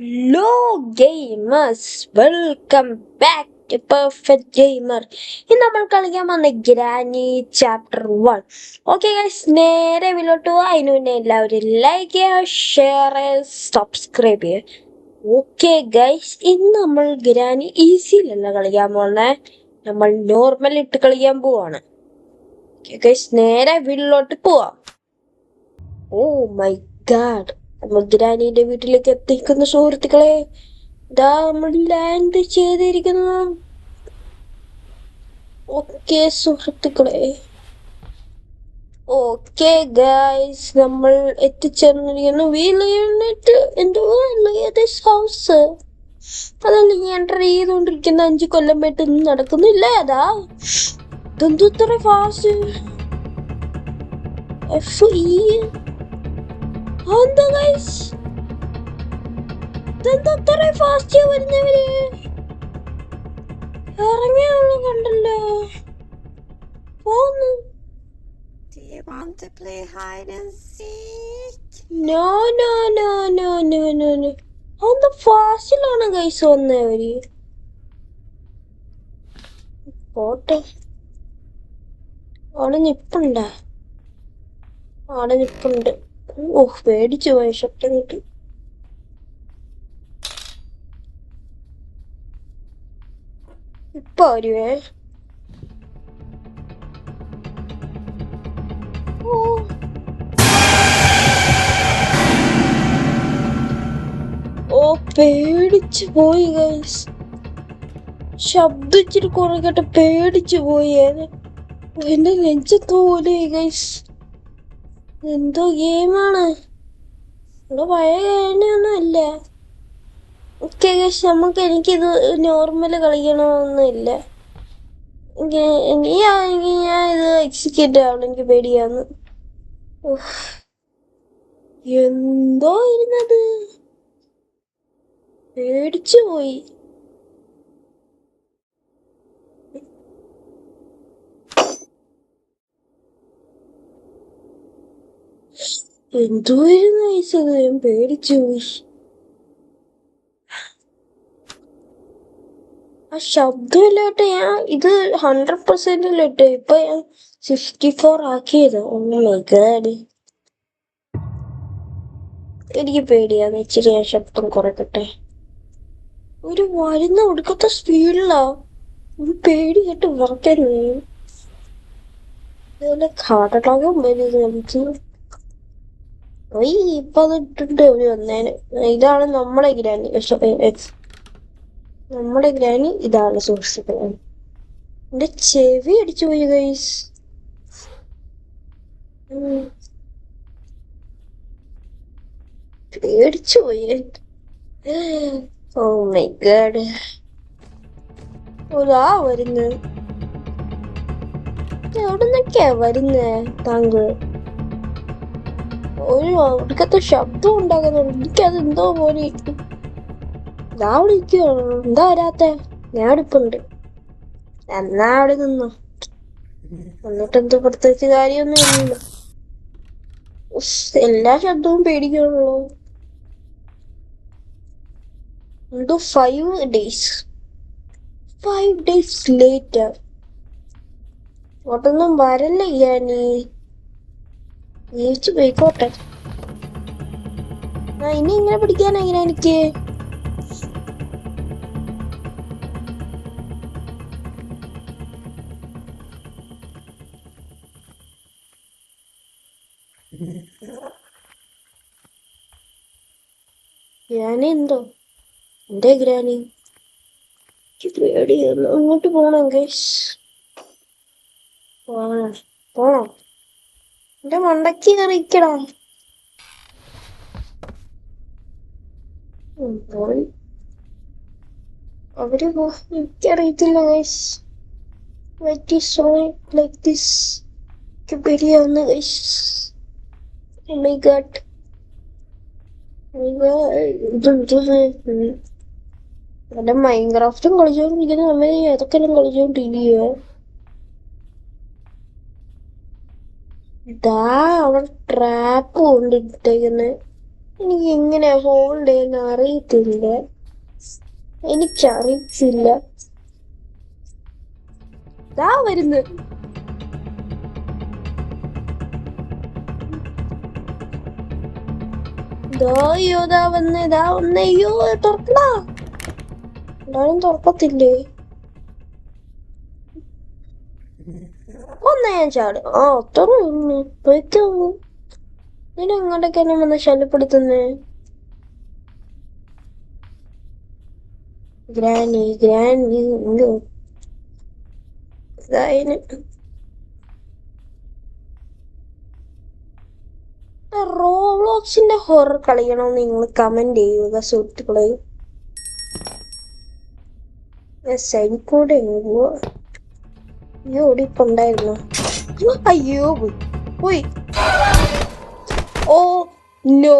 Hello gamers, welcome back to Perfect Gamer. ഇന്ന് നമ്മൾ കളിക്കാൻ വന്ന ഗ്രാനി ചാപ്റ്റർ 1. ഓക്കെ ഗൈസ്, നേരെ വീട്ടിലോട്ട് പോവാ. അതിന് മുന്നേ എല്ലാവരും ലൈക്ക് ചെയ്യുക, ഷെയർ ചെയ്യുക, സബ്സ്ക്രൈബ് ചെയ്യുക. ഓക്കെ ഗൈസ്, ഇന്ന് നമ്മൾ ഗ്രാനി ഈസിയിലല്ല കളിക്കാൻ പോകുന്നേ, നമ്മൾ നോർമൽ ഇട്ട് കളിക്കാൻ പോവാണ്. ഓക്കെ ഗൈസ്, നേരെ വീട്ടിലോട്ട് പോവാം. ഓ മൈ ഗാഡ്, നമ്മൾ ഗ്രാനിയുടെ വീട്ടിലേക്ക് എത്തിക്കുന്ന സുഹൃത്തുക്കളെ. ഇതാ നമ്മൾ ലാൻഡ് ചെയ്തിരിക്കുന്നു. ഓക്കെ സുഹൃത്തുക്കളെ, ഓക്കെ ഗൈസ്, നമ്മൾ എത്തിച്ചേർന്നിരിക്കുന്നു. ഹൗസ് അതല്ല ഞാൻ എൻ്റർ ചെയ്തുകൊണ്ടിരിക്കുന്ന 5 കൊല്ലമായിട്ട് നടക്കുന്നില്ല. അതാ ഇതെന്തു ഇത്ര ഫാസ്റ്റ്. എന്താ ഗൈസ്, ഇതെന്താ ഫാസ്റ്റ് വരുന്നവര്? ഇറങ്ങിയാണല്ലോ, കണ്ടല്ലോ പോന്നു. Do you want to play hide and seek? No no no no no no no. അതെന്താ ഫാസ്റ്റിലാണ് ഗൈസ് വന്നവര്? പോട്ടെ, അവിടെ നിപ്പുണ്ട്, അവിടെ നിപ്പുണ്ട്. ഓഹ്, പേടിച്ചു പോയി ഷർട്ട് കിട്ടി. ഇപ്പൊ വരുവേ. ഓ, പേടിച്ചു പോയി ഗൈസ്. ശബ്ദിച്ചിട്ട് കുറെ കേട്ട് പേടിച്ചു പോയി. എന്റെ നെഞ്ചത്ത് പോലെ ഗൈസ്. എന്തോ ഗെയിമാണ്, ഇവിടെ പഴയ ഗെയിമൊന്നും അല്ല. ഓക്കെ ഗൈസ്, എനിക്കിത് നോർമൽ കളിക്കണമെന്നില്ല. നീയാണെങ്കിൽ ഞാൻ ഇത് എക്സിക്യൂട്ട് ആവണം, എനിക്ക് പേടിയാന്ന്. എന്തോ ഇരുന്നത്, പേടിച്ചു പോയി. എന്തോയിരുന്നു വയസ്സത്, ഞാൻ പേടിച്ചു പോയി. ആ ശബ്ദമില്ലാട്ട് ഞാൻ ഇത് 100%ലിട്ട് ഇപ്പൊ ഞാൻ 64 ആക്കിയത്. ഓ മൈ ഗോഡ്, എനിക്ക് പേടിയാന്ന്. ഇച്ചിരി ഞാൻ ശബ്ദം കുറക്കട്ടെ. ഒരു വരുന്ന ഒടുക്കത്തെ സ്പീഡിലാ, പേടി കേട്ട് വറക്കാൻ കഴിയും. അതുപോലെ ഹാർട്ടോകം കളിച്ചു. ഇപ്പൊ അത് ഇട്ടിട്ട് ഒരു വന്നേന്. ഇതാണ് നമ്മുടെ ഗ്രാനി. നമ്മുടെ ഗ്രാനി ഇതാണ് സുഹൃത്തുക്കളെ. എന്റെ ചെവി അടിച്ചു പോയി ഗൈസ്. പേടിച്ചു പോയി. ഓ മൈ ഗോഡ്, ഒരാ വരുന്നു. എവിടുന്നൊക്കെയാ വരുന്നേ താങ്കൾ? ഒരു ഒടുക്കത്തെ ശബ്ദം ഉണ്ടാകുന്നുണ്ട്, എനിക്കത് എന്തോ പോലെ. ഇതാ വിളിക്കുകയാണ്, എന്താ വരാത്ത? ഞാൻ അടുപ്പുണ്ട്, എന്നാ അവിടെ നിന്നു. എന്നിട്ട് എന്തോ പ്രത്യേകിച്ച് കാര്യമൊന്നും ഇല്ലല്ലോ. എല്ലാ ശബ്ദവും പേടിക്കാണല്ലോ. എന്തോ 5 days later. ഒട്ടൊന്നും വരല്ല ഞാനീ, ജീവിച്ചു പോയിക്കോട്ടെ. ഇനി ഇങ്ങനെ പിടിക്കാനാ ഇങ്ങനെ എനിക്ക്. ഗ്രാനി എന്തോ, എന്റെ ഗ്രാനി പേടിയായിരുന്നു. അങ്ങോട്ട് പോണം ഗൈസ്, പോണോ? എന്റെ മണ്ടയ്ക്ക് കറിയിക്കടാ. പോയി അവര് എനിക്കറിയത്തില്ല ഗൈസ്. ലൈക്ക് ദിസ് പേടിയാവുന്ന ഗൈസ്. Oh my god. എന്റെ മൈൻക്രാഫ്റ്റും കളിച്ചോണ്ടിരിക്കുന്ന സമയം ഏതൊക്കെല്ലാം കളിച്ചോണ്ടിരിക്കുക. ഇതാ അവിടെ ട്രാപ്പ് കൊണ്ടിട്ടേക്കുന്നെ. എനിക്ക് എങ്ങനെ ഹോൾഡ് ചെയ്യുന്ന അറിയത്തില്ല. എനിക്കറിയത്തില്ല. ദാ വരുന്നു. അയ്യോ ദാ വന്ന് അയ്യോ തുറക്കടാ. എല്ലാരും തുറക്കത്തില്ലേ? ഒന്നേ ഞാൻ ചാടും. തുറന്നു പോയിക്കോളൂ. നിന്നെ എങ്ങോട്ടൊക്കെയാണ് വന്ന് ശല്യപ്പെടുത്തുന്നേ? ഗ്രാനി റോബ്ലോക്സിന്റെ ഹൊറർ കളിക്കണമെന്ന് നിങ്ങൾ കമന്റ് ചെയ്യുക സുഹൃത്തുക്കളെ. സൈഡിക്കൂടെ അയ്യോ ഓടിപ്പുണ്ടായിരുന്നു. അയ്യോ പോയി. Oh no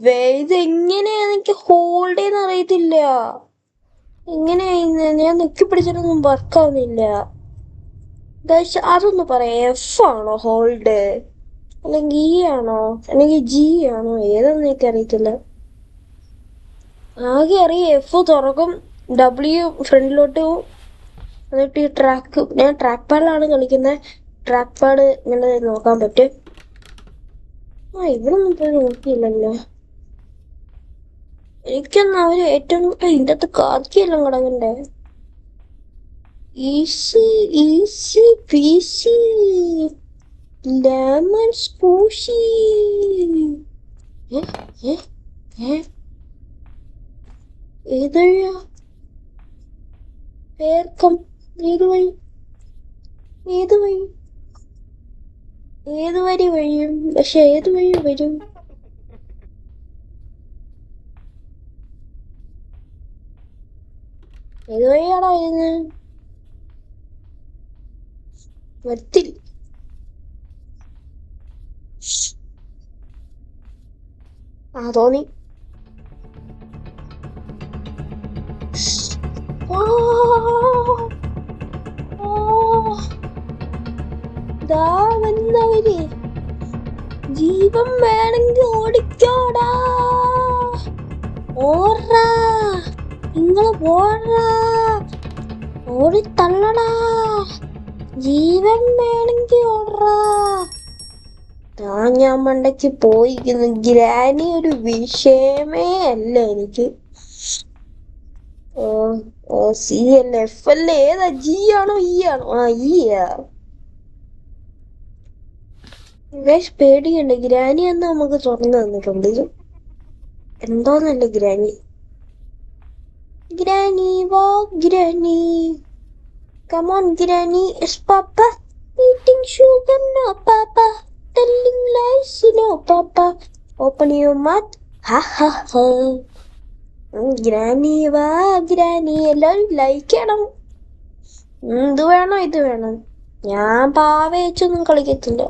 way. ഇതെങ്ങനെയാ എനിക്ക് ഹോൾഡ് ചെയ്യുന്ന അറിയത്തില്ല. എങ്ങനെയാ ഞാൻ നെക്കി പിടിച്ചിട്ടൊന്നും വർക്കാവുന്നില്ല. അതൊന്ന് പറയാം. എഫ് ആണോ ഹോൾഡ്, അല്ലെങ്കിൽ ഇ ആണോ, അല്ലെങ്കിൽ ജി ആണോ, ഏതെന്ന് എനിക്ക് അറിയത്തില്ല. ആകെ അറിയാം എഫ് തുറക്കും, ഡബ്ല്യു ഫ്രണ്ടിലോട്ട് പോവും, എന്നിട്ട് ഈ ട്രാക്ക്, ഞാൻ ട്രാക്ക് പാഡിലാണ് കളിക്കുന്നത്. ട്രാക്ക് പാഡ് ഇങ്ങനെ നോക്കാൻ പറ്റും. ഇവിടെ ഒന്നും പോയി നോക്കിയില്ലല്ലോ. എനിക്കൊന്നും അവര് ഏറ്റവും ഇതിൻ്റെ അകത്ത് കാക്കിയെല്ലാം കിടക്കണ്ടേ. Easy easy peasy lemon squeezy. ഏതഴിയാ പേർക്കം? ഏത് വഴി? ഏത് വഴി? ഏത് വരി വഴിയും? പക്ഷെ ഏത് വഴി വരും? ഏത് വഴിയാണോ വരുന്നത്? വരത്തില്ല. തോന്നി. ദാ വന്നവര്. ജീവൻ വേണമെങ്കിൽ ഓടിക്കോടാ. ഓടാ, നിങ്ങള് ഓടാ, ഓടിത്തള്ളടാ. ജീവൻ വേണമെങ്കിൽ ഓടാ. ഞാൻ മണ്ടയ്ക്ക് പോയിരിക്കുന്നു. ഗ്രാനി ഒരു വിഷയമേ അല്ല എനിക്ക്. സി അല്ല, എഫ് അല്ല, ഏതാ? ജി ആണോ ഇ ആണോ? ഇയാ. പേടിയുണ്ട്. ഗ്രാനി എന്ന് നമുക്ക് തുറന്നു തന്നിട്ടുണ്ട്. എന്തോന്നല്ല ഗ്രാനി. ഗ്രാനി വാ ഗ്രാനി. Come on granny. എസ് പാപ്പ eating sugar? No papa. Telling lies? No papa. Open your mouth. Ha ha ha. Granny വാ ഗ്രാനി. എല്ലാവരും ലൈക്ക് ചെയ്യണം. ഇത് വേണോ ഇത് വേണം. ഞാൻ പാവ വെച്ചൊന്നും കളിക്കത്തില്ല.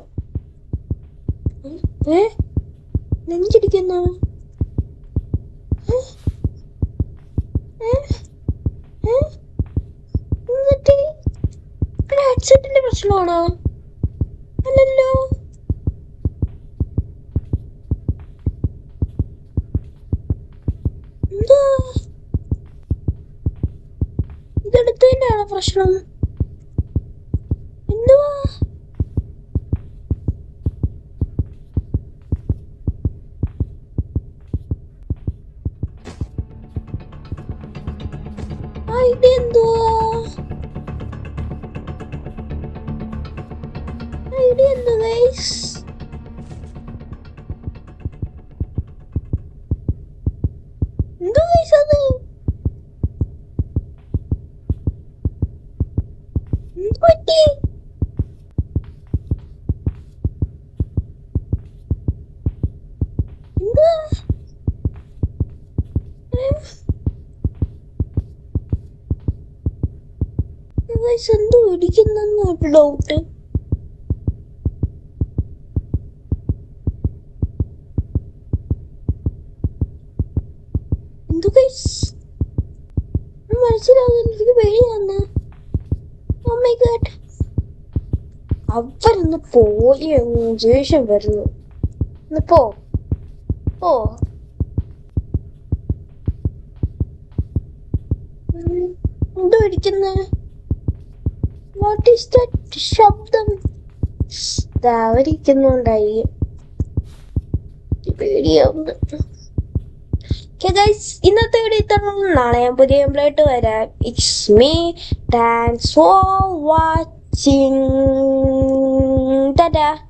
നെഞ്ചിടിക്കുന്നു. എന്നിട്ട് ഹെഡ്സെറ്റിന്റെ പ്രശ്നമാണോ? അല്ലല്ലോ. എന്താ ഇതെടുത്തതിന്റെയാണോ പ്രശ്നം? എന്തുവാ? ഇതെന്തുവാ? ഇതെന്തു ഗൈസ്? എന്തു ഗൈസ് അത്? എന്ത് പറ്റി? എന്താ ഗൈസ്? എന്തോ ഇടിക്കുന്നെന്ന് ഒരു ഡൗട്ട്. എന്തു ഗൈസ് മനസ്സിലാവുന്നില്ല. എനിക്ക് പേടിയാന്ന്. Oh my god. അവരൊന്ന് പോയി ദേഷ്യം വരുന്നു. ഒന്ന് പോ. ഓ എന്തോ ഇരിക്കുന്നു. വാട്ട് ഈസ് ദാറ്റ് ശബ്ദം? അവരിക്കുന്നുണ്ടായി പേടിയാവുന്നു. ഇന്നത്തെ വീഡിയോ ഇത്രയും. നാളെ ഞാൻ പുതിയ കംപ്ലീറ്റ് വരാം. It's me. Thanks for watching. Tata.